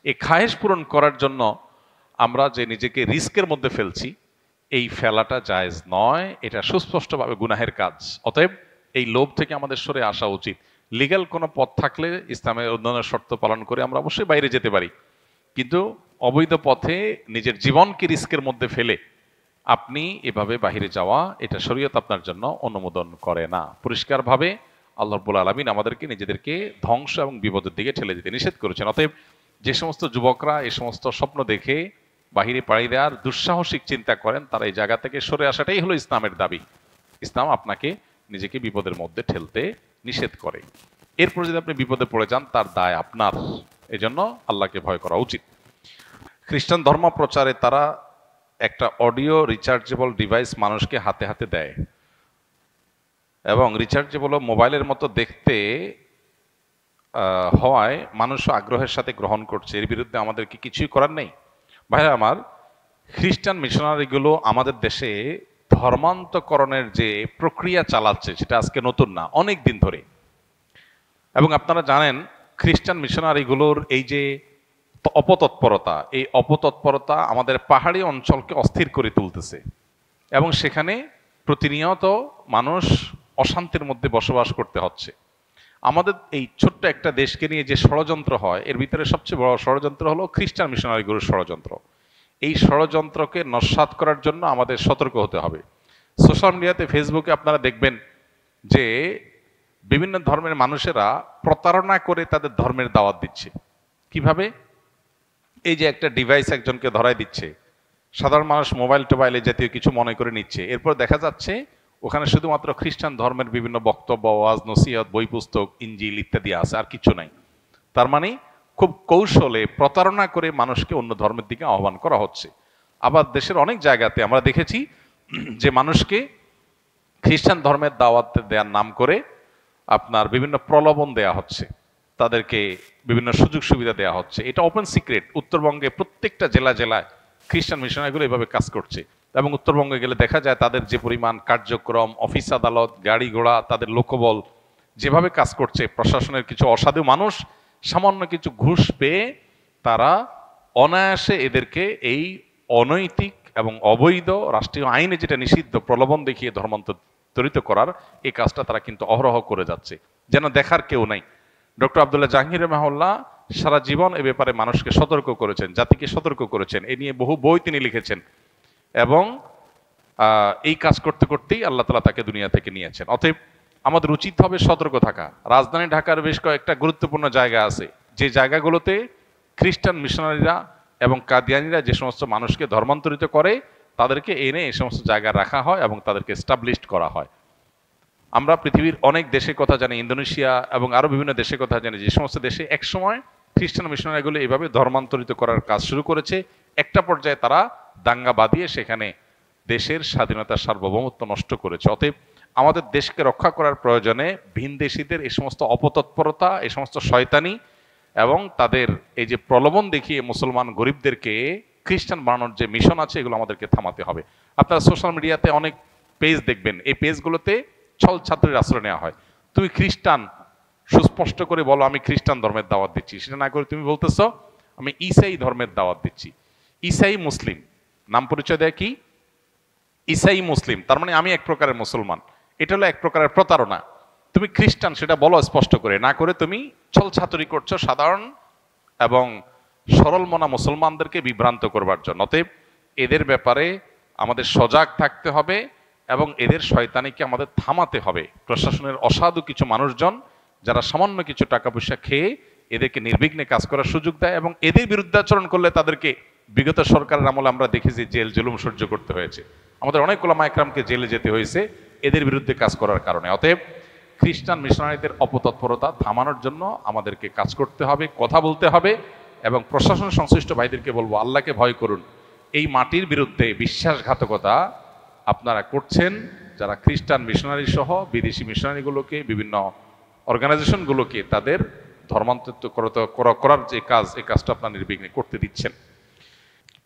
এই খাহেশ পূরণ করার জন্য আমরা যে নিজেকে রিস্কের মধ্যে ফেলছি, এই ফেলাটা জায়েজ নয়, এটা সুস্পষ্টভাবে গুনাহের কাজ। অতএব এই লোভ থেকে আমাদের সরে আসা উচিত। লিগ্যাল কোনো পথ থাকলে ইসলামের অন্যান্য শর্ত পালন করে আমরা অবশ্যই বাইরে যেতে পারি, কিন্তু অবৈধ পথে নিজের জীবনকে রিস্কের মধ্যে ফেলে আপনি এভাবে বাহিরে যাওয়া, এটা শরীয়ত আপনার জন্য অনুমোদন করে না। পরিষ্কারভাবে আল্লাহ রাব্বুল আলামিন আমাদেরকে নিজেদেরকে ধ্বংস এবং বিপদের দিকে ঠেলে দিতে নিষেধ করেছেন। অতএব যে সমস্ত যুবকরা এই সমস্ত স্বপ্ন দেখে বাহিরে পাড়ি দেওয়ার দুঃসাহসিক চিন্তা করেন, তারা এই জায়গা থেকে সরে আসাটাই হলো ইসলামের দাবি। ইসলাম আপনাকে নিজেকে বিপদের মধ্যে ঠেলতে নিষেধ করে। এরপর যদি আপনি বিপদে পড়ে যান, তার দায় আপনার। এজন্য আল্লাহকে ভয় করা উচিত। খ্রিস্টান ধর্ম প্রচারে তারা একটা অডিও রিচার্জেবল ডিভাইস মানুষকে হাতে হাতে দেয়, এবং রিচার্জেবল মোবাইলের মতো দেখতে হওয়ায় মানুষও আগ্রহের সাথে গ্রহণ করছে। এর বিরুদ্ধে আমাদের কি কিছুই করার নেই? ভাইরা আমার, খ্রিস্টান মিশনারিগুলো আমাদের দেশে ধর্মান্তকরণের যে প্রক্রিয়া চালাচ্ছে, সেটা আজকে নতুন না, অনেক দিন ধরে। এবং আপনারা জানেন খ্রিস্টান মিশনারিগুলোর এই যে অপতৎপরতা, এই অপতৎপরতা আমাদের পাহাড়ি অঞ্চলকে অস্থির করে তুলতেছে, এবং সেখানে প্রতিনিয়ত মানুষ অশান্তির মধ্যে বসবাস করতে হচ্ছে। আমাদের এই ছোট্ট একটা দেশকে নিয়ে যে ষড়যন্ত্র হয়, এর ভিতরে সবচেয়ে বড় ষড়যন্ত্র হলো খ্রিস্টান মিশনারিগুলোর ষড়যন্ত্র। এই ষড়যন্ত্রকে নস্যাৎ করার জন্য আমাদের সতর্ক হতে হবে। সোশ্যাল মিডিয়াতে, ফেসবুকে আপনারা দেখবেন যে বিভিন্ন ধর্মের মানুষেরা প্রতারণা করে তাদের ধর্মের দাওয়াত দিচ্ছে। কিভাবে? এই যে একটা ডিভাইস একজনকে ধরায় দিচ্ছে, সাধারণ মানুষ মোবাইল টোবাইলে জাতীয় কিছু মনে করে নিচ্ছে, এরপর দেখা যাচ্ছে ওখানে শুধুমাত্র খ্রিস্টান ধর্মের বিভিন্ন বক্তব্য, ওয়াজ নসিহত, বই পুস্তক, ইঞ্জিল ইত্যাদি আছে, আর কিছু নাই। তার মানে খুব কৌশলে প্রতারণা করে মানুষকে অন্য ধর্মের দিকে আহ্বান করা হচ্ছে। আবার দেশের অনেক জায়গাতে আমরা দেখেছি যে মানুষকে খ্রিস্টান ধর্মের দাওয়াত দেওয়ার নাম করে আপনার বিভিন্ন প্রলোভন দেয়া হচ্ছে, তাদেরকে বিভিন্ন সুযোগ সুবিধা দেওয়া হচ্ছে। এটা ওপেন সিক্রেট, উত্তরবঙ্গে প্রত্যেকটা জেলায় খ্রিস্টান মিশনারিগুলো এভাবে কাজ করছে। এবং উত্তরবঙ্গে গেলে দেখা যায় তাদের যে পরিমাণ কার্যক্রম, অফিস আদালত, গাড়ি ঘোড়া, তাদের লোকবল যেভাবে কাজ করছে, প্রশাসনের কিছু অসাধু মানুষ সামান্য কিছু ঘুষ পেয়ে তারা অনায়াসে এদেরকে এই অনৈতিক এবং অবৈধ, রাষ্ট্রীয় আইনে যেটা নিষিদ্ধ, প্রলোভন দেখিয়ে ধর্মান্তরিত করার এই কাজটা তারা কিন্তু অহরহ করে যাচ্ছে, যেন দেখার কেউ নাই। ডক্টর আব্দুল্লাহ জাহাঙ্গীর রহমাহুল্লাহ সারা জীবন এ ব্যাপারে মানুষকে সতর্ক করেছেন, জাতিকে সতর্ক করেছেন, এ নিয়ে বহু বই তিনি লিখেছেন এবং এই কাজ করতে করতেই আল্লাহ তাআলা তাকে দুনিয়া থেকে নিয়েছেন। অতএব আমাদের উচিত হবে সতর্ক থাকা। রাজধানী ঢাকার বেশ কয়েকটা গুরুত্বপূর্ণ জায়গা আছে, যে জায়গাগুলোতে খ্রিস্টান মিশনারিরা এবং কাদিয়ানিরা যে সমস্ত মানুষকে ধর্মান্তরিত করে তাদেরকে এনে এই সমস্ত জায়গায় রাখা হয় এবং তাদেরকে এস্টাবলিশড করা হয়। আমরা পৃথিবীর অনেক দেশের কথা জানি, ইন্দোনেশিয়া এবং আরো বিভিন্ন দেশের কথা জানি, যে সমস্ত দেশে একসময় খ্রিস্টান মিশনারিগুলো এভাবে ধর্মান্তরিত করার কাজ শুরু করেছে। একটা পর্যায়ে তারা দাঙ্গা বাঁধিয়ে সেখানে দেশের স্বাধীনতার সার্বভৌমত্ব নষ্ট করেছে। অতএব আমাদের দেশকে রক্ষা করার প্রয়োজনে ভিনদেশীদের এই সমস্ত অপতৎপরতা, এই সমস্ত শয়তানি এবং তাদের এই যে প্রলোভন দেখিয়ে মুসলমান গরিবদেরকে খ্রিস্টান বানানোর যে মিশন আছে, এগুলো আমাদেরকে থামাতে হবে। আপনারা সোশ্যাল মিডিয়াতে অনেক পেজ দেখবেন, এই পেজগুলোতে ছল ছাত্রের আশ্রয় নেওয়া হয়। তুমি খ্রিস্টান, সুস্পষ্ট করে বলো আমি খ্রিস্টান ধর্মের দাওয়াত দিচ্ছি। সেটা না করে তুমি বলতেছ আমি ঈসাই ধর্মের দাওয়াত দিচ্ছি। ঈসাই মুসলিম নাম পরিচয় দেয় কি? ঈসাই মুসলিম, তার মানে আমি এক প্রকারের মুসলমান। এটা হলো এক প্রকারের প্রতারণা। তুমি খ্রিস্টান সেটা বলো স্পষ্ট করে, না করে তুমি ছল ছাতুরি করছো সাধারণ এবং সরল মনা মুসলমানদেরকে বিভ্রান্ত করবার জন্য। অতএব এদের ব্যাপারে আমাদের সজাগ থাকতে হবে এবং এদের শয়তানিকে আমাদের থামাতে হবে। প্রশাসনের অসাধু কিছু মানুষজন যারা সামান্য কিছু টাকা পয়সা খেয়ে এদেরকে নির্বিঘ্নে কাজ করার সুযোগ দেয় এবং এদের বিরুদ্ধাচরণ করলে তাদেরকে বিগত সরকারের আমলে আমরা দেখেছি জেল জুলুম সহ্য করতে হয়েছে। আমাদের অনেক ওলামা একরামকে জেলে যেতে হয়েছে এদের বিরুদ্ধে কাজ করার কারণে। অতএব খ্রিস্টান মিশনারিদের অপতৎপরতা থামানোর জন্য আমাদেরকে কাজ করতে হবে, কথা বলতে হবে এবং প্রশাসন সংশ্লিষ্ট ভাইদেরকে বলবো আল্লাহকে ভয় করুন। এই মাটির বিরুদ্ধে বিশ্বাসঘাতকতা আপনারা করছেন, যারা খ্রিস্টান মিশনারি সহ বিদেশি মিশনারিগুলোকে, বিভিন্ন অর্গানাইজেশনগুলোকে তাদের ধর্মান্তরিত করার যে কাজ, এই কাজটা আপনারা নির্বিঘ্নে করতে দিচ্ছেন।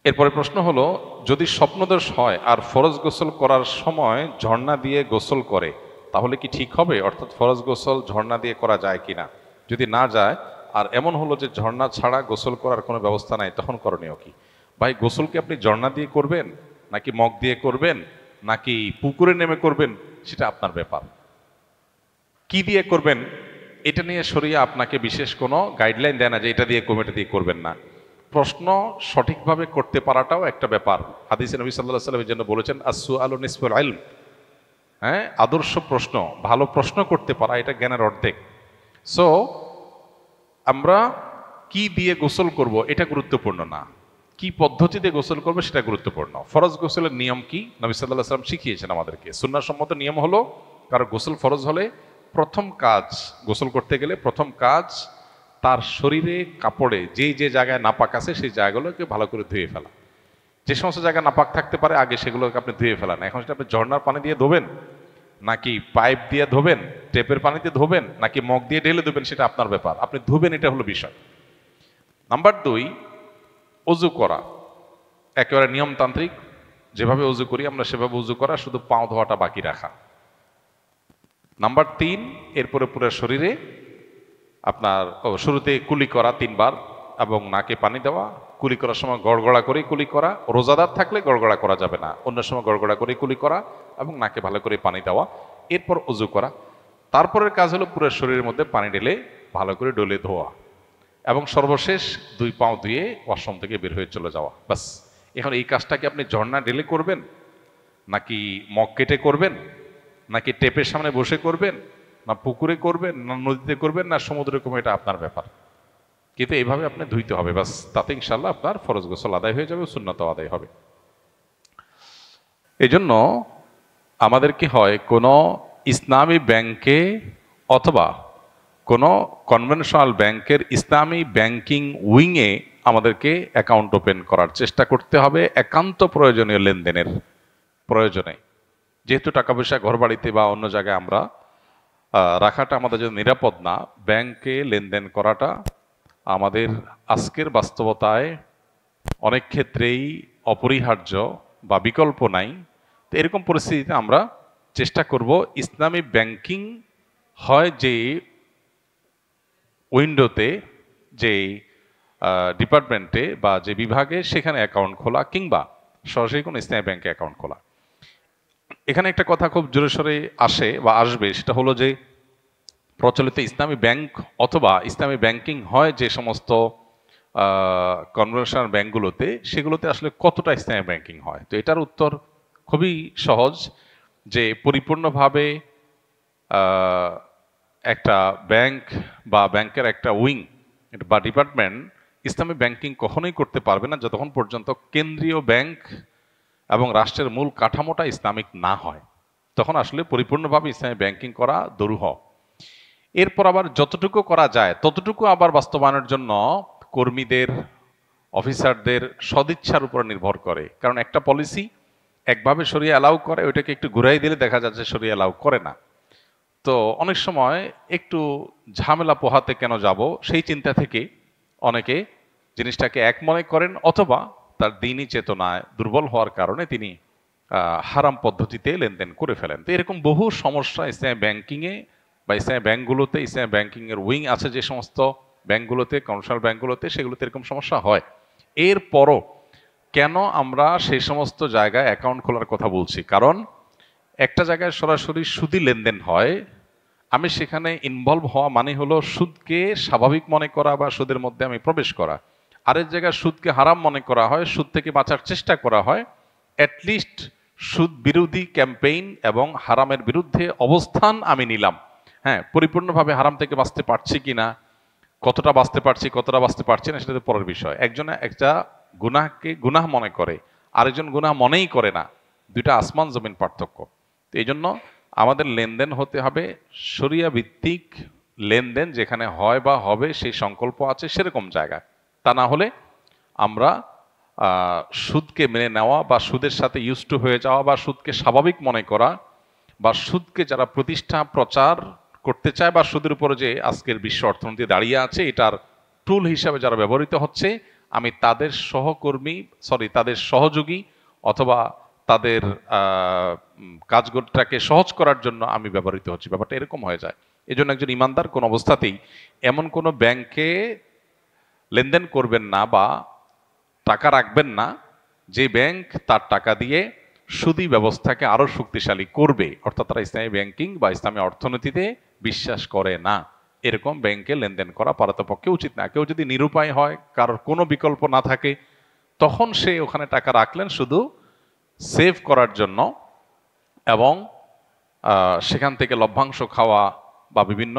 এরপরে প্রশ্ন হলো, যদি স্বপ্নদোষ হয় আর ফরজ গোসল করার সময় ঝর্ণা দিয়ে গোসল করে তাহলে কি ঠিক হবে? অর্থাৎ ফরজ গোসল ঝর্ণা দিয়ে করা যায় কিনা? যদি না যায় আর এমন হলো যে ঝর্ণা ছাড়া গোসল করার কোনো ব্যবস্থা নাই, তখন করণীয় কি? ভাই, গোসল কি আপনি ঝর্ণা দিয়ে করবেন নাকি মগ দিয়ে করবেন নাকি পুকুরে নেমে করবেন, সেটা আপনার ব্যাপার। কি দিয়ে করবেন এটা নিয়ে শরিয়া আপনাকে বিশেষ কোনো গাইডলাইন দেয় না যে এটা দিয়ে করবেন, এটা দিয়ে করবেন না। প্রশ্ন সঠিকভাবে করতে পারাটাও একটা ব্যাপার। হাদিসে নবী সাল্লাল্লাহু আলাইহি ওয়াসাল্লাম জন্য বলেছেন আসসুআলু নিসফুল ইলম। হ্যাঁ, আদর্শ প্রশ্ন, ভালো প্রশ্ন করতে পারা এটা জ্ঞানের অর্ধেক। সো আমরা কি দিয়ে গোসল করব এটা গুরুত্বপূর্ণ না, কি পদ্ধতিতে গোসল করবে সেটা গুরুত্বপূর্ণ। ফরজ গোসলের নিয়ম কি নবী সাল্লাল্লাহু আলাইহি ওয়াসাল্লাম শিখিয়েছেন আমাদেরকে। সুন্নাহসম্মত নিয়ম হলো, কারো গোসল ফরজ হলে প্রথম কাজ, গোসল করতে গেলে প্রথম কাজ তার শরীরে কাপড়ে যে জায়গায় নাপাক আছে সেই জায়গাগুলোকে ভালো করে ধুয়ে ফেলা। যে সমস্ত জায়গায় নাপাক থাকতে পারে আগে সেগুলোকে আপনি ধুয়ে ফেলান। এখন সেটা আপনি ঝর্ণার পানি দিয়ে ধোবেন নাকি পাইপ দিয়ে ধোবেন, টেপের পানিতে ধোবেন নাকি মগ দিয়ে ঢেলে ধোবেন, সেটা আপনার ব্যাপার, আপনি ধুবেন, এটা হলো বিষয়। নাম্বার 2, অজু করা একেবারে নিয়মতান্ত্রিক, যেভাবে অজু করি আমরা সেভাবে অজু করা, শুধু পাও ধোয়াটা বাকি রাখা। নাম্বার 3, এরপরে পুরো শরীরে আপনার শুরুতে কুলি করা 3 বার এবং নাকে পানি দেওয়া। কুলি করার সময় গড়গড়া করে কুলি করা, রোজাদার থাকলে গড়গড়া করা যাবে না, অন্য সময় গড়গড়া করে কুলি করা এবং নাকে ভালো করে পানি দেওয়া। এরপর অজু করা। তারপরের কাজ হলো পুরো শরীরের মধ্যে পানি ঢেলে ভালো করে ডলে ধোয়া, এবং সর্বশেষ 2 পাও ধুয়ে ওয়াশরুম থেকে বের হয়ে চলে যাওয়া, বাস। এখন এই কাজটা কি আপনি ঝর্ণা ঢেলে করবেন, নাকি মগ কেটে করবেন, নাকি টেপের সামনে বসে করবেন, না পুকুরে করবেন, না নদীতে করবেন, না সমুদ্রে করবেন, এটা আপনার ব্যাপার। কিন্তু এইভাবে আপনি ধুইতে হবে, বাস। তাতে ইনশাল্লাহ আপনার ফরজ গোসল আদায় হয়ে যাবে, সুন্নাত আদায় হবে। এই জন্য আমাদের কি হয়, কোনো ইসলামী ব্যাংকে অথবা কোনো কনভেনশনাল ব্যাংকের ইসলামী ব্যাংকিং উইংয়ে আমাদেরকে অ্যাকাউন্ট ওপেন করার চেষ্টা করতে হবে একান্ত প্রয়োজনীয় লেনদেনের প্রয়োজনে। যেহেতু টাকা পয়সা ঘর বাড়িতে বা অন্য জায়গায় আমরা রাখাটা আমাদের জন্য নিরাপদ না, ব্যাংকে লেনদেন করাটা আমাদের আজকের বাস্তবতায় অনেক ক্ষেত্রেই অপরিহার্য বা বিকল্প নাই। তো এরকম পরিস্থিতিতে আমরা চেষ্টা করব ইসলামী ব্যাংকিং হয় যে উইন্ডোতে, যে ডিপার্টমেন্টে বা যে বিভাগে, সেখানে অ্যাকাউন্ট খোলা, কিংবা সরাসরি কোনো ইসলামী ব্যাংকে অ্যাকাউন্ট খোলা। এখানে একটা কথা খুব জোরে সোরে আসে বা আসবে, সেটা হলো যে প্রচলিত ইসলামী ব্যাংক অথবা ইসলামী ব্যাংকিং হয় যে সমস্ত কনভেনশনাল ব্যাংকগুলোতে, সেগুলোতে আসলে কতটা ইসলামী ব্যাংকিং হয়। তো এটার উত্তর খুবই সহজ, যে পরিপূর্ণভাবে একটা ব্যাংক বা ব্যাংকের একটা উইং বা ডিপার্টমেন্ট ইসলামী ব্যাংকিং কখনোই করতে পারবে না যতক্ষণ পর্যন্ত কেন্দ্রীয় ব্যাংক এবং রাষ্ট্রের মূল কাঠামোটা ইসলামিক না হয়। তখন আসলে পরিপূর্ণভাবে ইসলামী ব্যাংকিং করা দুরূহ। এরপর আবার যতটুকু করা যায় ততটুকু আবার বাস্তবায়নের জন্য কর্মীদের, অফিসারদের সদিচ্ছার উপর নির্ভর করে। কারণ একটা পলিসি একভাবে শরিয়া অ্যালাউ করে, ওইটাকে একটু ঘুরাই দিলে দেখা যাচ্ছে শরিয়া অ্যালাউ করে না। তো অনেক সময় একটু ঝামেলা পোহাতে কেন যাব, সেই চিন্তা থেকে অনেকে জিনিসটাকে এক মনে করেন, অথবা তার দ্বীনি চেতনায় দুর্বল হওয়ার কারণে তিনি হারাম পদ্ধতিতে লেনদেন করে ফেলেন। তো এরকম বহু সমস্যা ইসলামী ব্যাংকিংয়ে বা ইসলামী ব্যাংকগুলোতে, ইসলামী ব্যাংকিংয়ের উইং আছে যে সমস্ত ব্যাংকগুলোতে, কমার্শিয়াল ব্যাংকগুলোতে, সেগুলোতে এরকম সমস্যা হয়। এরপরও কেন আমরা সেই সমস্ত জায়গায় অ্যাকাউন্ট খোলার কথা বলছি? কারণ একটা জায়গায় সরাসরি সুদি লেনদেন হয়, আমি সেখানে ইনভলভ হওয়া মানে হলো সুদকে স্বাভাবিক মনে করা বা সুদের মধ্যে আমি প্রবেশ করা। আরেক জায়গায় সুদকে হারাম মনে করা হয়, সুদ থেকে বাঁচার চেষ্টা করা হয়। অ্যাটলিস্ট সুদ বিরোধী ক্যাম্পেইন এবং হারামের বিরুদ্ধে অবস্থান আমি নিলাম। হ্যাঁ, পরিপূর্ণভাবে হারাম থেকে বাঁচতে পারছি কিনা, কতটা বাঁচতে পারছি, কতটা বাঁচতে পারছি না, সেটা তো পরের বিষয়। একজনে একটা গুনাহকে গুনাহ মনে করে, আরেকজন গুনাহ মনেই করে না, দুইটা আসমান জমিন পার্থক্য। তো এই জন্য আমাদের লেনদেন হতে হবে শরিয়া ভিত্তিক লেনদেন, যেখানে হয় বা হবে সেই সংকল্প আছে সেরকম জায়গায়। তা না হলে আমরা সুদকে মেনে নেওয়া বা সুদের সাথে ইউজ টু হয়ে যাওয়া বা সুদকে স্বাভাবিক মনে করা, বা সুদকে যারা প্রতিষ্ঠা প্রচার করতে চায় বা সুদের উপরে যে আজকের বিশ্ব অর্থনীতি দাঁড়িয়ে আছে এটার টুল হিসাবে যারা ব্যবহৃত হচ্ছে, আমি তাদের তাদের সহযোগী অথবা তাদের কাজটাকে সহজ করার জন্য আমি ব্যবহৃত হচ্ছি, ব্যাপারটা এরকম হয়ে যায়। এই জন্য একজন ইমানদার কোন অবস্থাতেই এমন কোনো ব্যাংকে লেনদেন করবেন না বা টাকা রাখবেন না যে ব্যাংক তার টাকা দিয়ে সুদী ব্যবস্থাকে আরো শক্তিশালী করবে, অর্থাৎ তারা ইসলামী ব্যাংকিং বা ইসলামী অর্থনীতিতে বিশ্বাস করে না। এরকম ব্যাংকে লেনদেন করা পারতপক্ষে উচিত না। কেউ যদি নিরুপায় হয়, কারোর কোনো বিকল্প না থাকে, তখন সে ওখানে টাকা রাখলেন শুধু সেভ করার জন্য, এবং সেখান থেকে লভ্যাংশ খাওয়া বা বিভিন্ন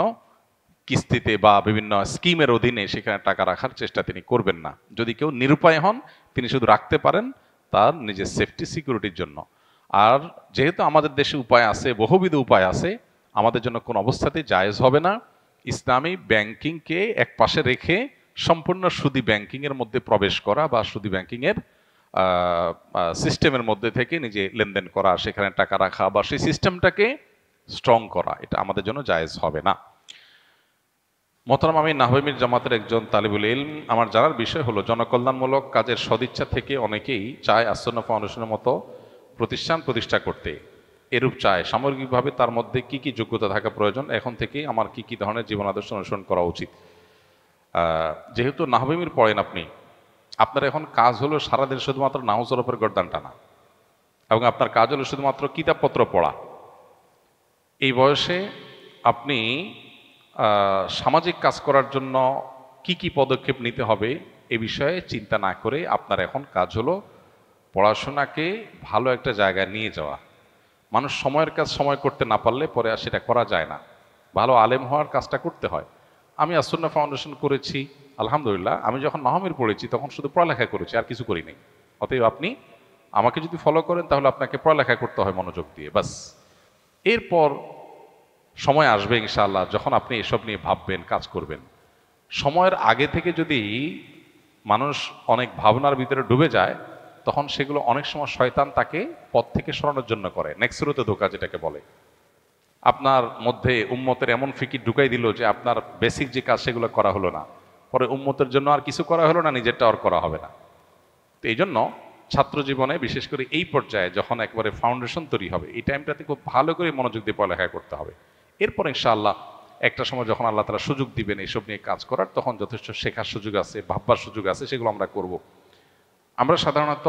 কিস্তিতে বা বিভিন্ন স্কিমের অধীনে সেখানে টাকা রাখার চেষ্টা তিনি করবেন না। যদি কেউ নিরুপায় হন, তিনি শুধু রাখতে পারেন তার নিজের সেফটি সিকিউরিটির জন্য। আর যেহেতু আমাদের দেশে উপায় আছে, বহুবিধ উপায় আছে, আমাদের জন্য কোন অবস্থাতেই জায়েজ হবে না ইসলামী ব্যাংকিংকে এক পাশে রেখে সম্পূর্ণ সুদী ব্যাংকিং এর মধ্যে প্রবেশ করা বা সুদী ব্যাংকিং এর সিস্টেমের মধ্যে থেকে নিজে লেনদেন করা, সেখানে টাকা রাখা বা সেই সিস্টেমটাকে স্ট্রং করা, এটা আমাদের জন্য জায়েজ হবে না। মোহতারাম, আমি নাহবী মীর জামাতের একজন তালিবুল ইলম। আমার জানার বিষয় হলো, জনকল্যাণমূলক কাজের সদিচ্ছা থেকে অনেকেই চায় আসন্না ফাউন্ডেশনের মতো প্রতিষ্ঠান প্রতিষ্ঠা করতে। এরূপ চায়, সামগ্রিকভাবে তার মধ্যে কি কি যোগ্যতা থাকা প্রয়োজন, এখন থেকেই আমার কি কি ধরনের জীবন আদর্শ অনুসরণ করা উচিত? যেহেতু নাহবী মীর পড়েন আপনি, আপনার এখন কাজ হলো সারাদিন শুধুমাত্র নাউজের উপর গর্দান টানা, এবং আপনার কাজ হলো শুধুমাত্র কিতাবপত্র পড়া। এই বয়সে আপনি সামাজিক কাজ করার জন্য কি কি পদক্ষেপ নিতে হবে এ বিষয়ে চিন্তা না করে আপনার এখন কাজ হলো পড়াশোনাকে ভালো একটা জায়গায় নিয়ে যাওয়া। মানুষ সময়ের কাজ সময় করতে না পারলে পরে আর সেটা করা যায় না। ভালো আলেম হওয়ার কাজটা করতে হয়। আমি আসুন্নাহ ফাউন্ডেশন করেছি, আলহামদুলিল্লাহ। আমি যখন নহমির পড়েছি তখন শুধু পড়ালেখা করেছি, আর কিছু করি নাই। অতএব আপনি আমাকে যদি ফলো করেন তাহলে আপনাকে পড়ালেখা করতে হয় মনোযোগ দিয়ে, বাস। এরপর সময় আসবে ইনশাআল্লাহ যখন আপনি এসব নিয়ে ভাববেন, কাজ করবেন। সময়ের আগে থেকে যদি মানুষ অনেক ভাবনার ভিতরে ডুবে যায়, তখন সেগুলো অনেক সময় শয়তান তাকে পথ থেকে সরানোর জন্য করে, নেক্সুরতে ধোঁকা যেটাকে বলে। আপনার মধ্যে উম্মতের এমন ফিকির ঢুকাই দিল যে আপনার বেসিক যে কাজ সেগুলো করা হলো না, পরে উম্মতের জন্য আর কিছু করা হলো না, নিজেরটা আর করা হবে না। তো এই জন্য ছাত্র জীবনে বিশেষ করে এই পর্যায়ে যখন একবারে ফাউন্ডেশন তৈরি হবে, এই টাইমটাতে খুব ভালো করে মনোযোগ দিয়ে পড়ালেখা করতে হবে। এরপর ইনশাআল্লাহ একটা সময় যখন আল্লাহ তাআলা সুযোগ দিবেন এইসব নিয়ে কাজ করার, তখন যথেষ্ট শেখার সুযোগ আছে, ভাববার সুযোগ আছে, সেগুলো আমরা করব। আমরা সাধারণত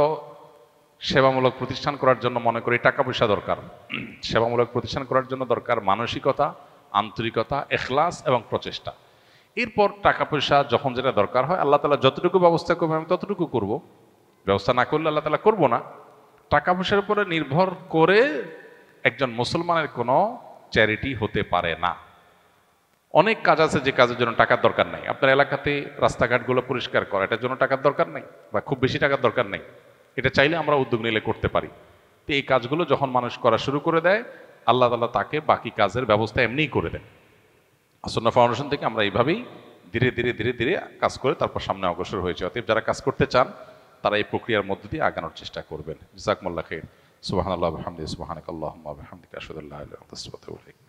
সেবামূলক প্রতিষ্ঠান করার জন্য মনে করি টাকা পয়সা দরকার। সেবামূলক প্রতিষ্ঠান করার জন্য দরকার মানসিকতা, আন্তরিকতা, এখলাস এবং প্রচেষ্টা। এরপর টাকা পয়সা যখন যেটা দরকার হয় আল্লাহ তাআলা যতটুকু ব্যবস্থা করবে আমি ততটুকু করব। ব্যবস্থা না করলে আল্লাহ তাআলা করবো না। টাকা পয়সার উপরে নির্ভর করে একজন মুসলমানের কোনো চ্যারিটি হতে পারে না। অনেক কাজ আছে যে কাজের জন্য টাকার দরকার নাই। আপনার এলাকাতে রাস্তাঘাটগুলো পরিষ্কার করা, এটার জন্য টাকার দরকার নেই, বা খুব বেশি টাকার দরকার নেই। এটা চাইলে আমরা উদ্যোগ নিলে করতে পারি। তো এই কাজগুলো যখন মানুষ করা শুরু করে দেয়, আল্লাহ তাআলা তাকে বাকি কাজের ব্যবস্থা এমনিই করে দেন। আসুন্নাহ ফাউন্ডেশন থেকে আমরা এইভাবেই ধীরে ধীরে ধীরে ধীরে কাজ করে তারপর সামনে অগ্রসর হয়েছে। অতএব যারা কাজ করতে চান তারা এই প্রক্রিয়ার মধ্য দিয়ে আগানোর চেষ্টা করবেন। জাযাকুমুল্লাহ খাইর। সুবহানাল্লাহ ওয়া বিহামদিহি, সুবহানাকাল্লাহুম্মা ওয়া বিহামদিকা, আশহাদু আল্লা ইলাহা ইল্লা আনতা, আস্তাগফিরুকা ওয়া আতুবু ইলাইক।